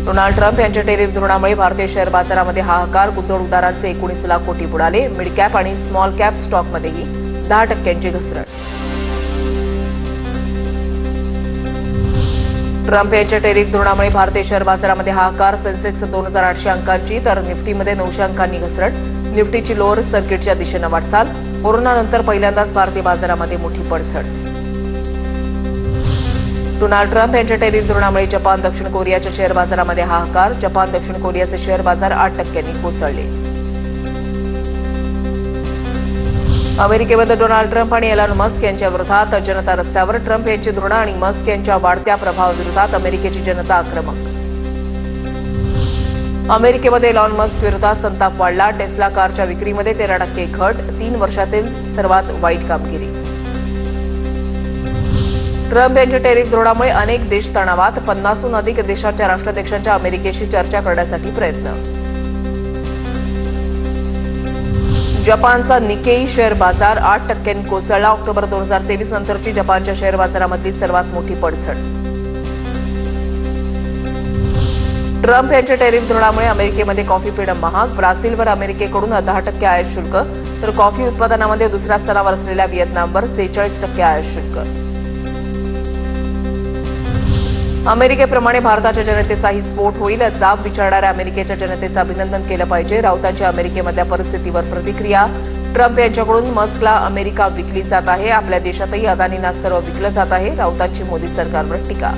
Donald Trump यांच्या tariff धोरणामुळे भारतीय शेअर बाजारामध्ये हाहाकार, गुंतवणूकदारांचे 19 लाख कोटी बुडाले. मिड कॅप आणि स्मॉल कॅप स्टॉकमध्येही 10% घसरण. ट्रम्प यांच्या टेरिफ धोरणामुळे भारतीय शेअर बाजारामध्ये हाहाकार. सेन्सेक्स 2800 अंकांची तर निफ्टीमध्ये 900 अंकांनी घसरण. निफ्टीची लोअर सर्किटच्या दिशेनं वाटचाल. कोरोनानंतर पहिल्यांदाच भारतीय बाजारामध्ये मोठी पडझड. डोनाल्ड ट्रम्प यांच्या टेरिफ धोरणामुळे जपान, दक्षिण कोरियाच्या शेअर बाजारामध्ये हाहाकार. जपान, दक्षिण कोरियाचे शेअर बाजार 8%नी कोसळले. अमेरिकेमध्ये डोनाल्ड ट्रम्प आणि एलॉन मस्क यांच्या विरोधात जनता रस्त्यावर. ट्रम्प यांची धोरणं आणि मस्क यांच्या वाढत्या प्रभावाविरोधात अमेरिकेची जनता आक्रमक. अमेरिकेमध्ये एलॉन मस्क विरोधात संताप वाढला. टेस्ला कारच्या विक्रीमध्ये 13% घट. 3 वर्षातील सर्वात वाईट कामगिरी. ट्रम्प यांच्या टेरिफ धोरणामुळे अनेक देश तणावात. 50हून अधिक देशांच्या राष्ट्राध्यक्षांच्या अमेरिकेशी चर्चा करण्यासाठी प्रयत्न. जपानचा निकेई शेअर बाजार 8%नी कोसळला. ऑक्टोबर 2023 नंतरची जपानच्या शेअर बाजारामधली सर्वात मोठी पडझड. ट्रम्प यांच्या टेरिफ धोरणामुळे अमेरिकेमध्ये कॉफी पिणं महाग. ब्राझीलवर अमेरिकेकडून 10% आयात शुल्क, तर कॉफी उत्पादनामध्ये दुसऱ्या स्थानावर असलेल्या व्हिएतनामवर 46% आयात शुल्क. अमेरिकेप्रमाणे भारताच्या जनतेचाही स्फोट होईल. जाब विचारणाऱ्या अमेरिकेच्या जनतेचं अभिनंदन केलं पाहिजे. राऊतांच्या अमेरिकेमधल्या परिस्थितीवर प्रतिक्रिया. ट्रम्प यांच्याकडून मस्कला अमेरिका विकली जात आहे. आपल्या देशातही अदानींना सर्व विकलं जात आहे. राऊतांची मोदी सरकारवर टीका.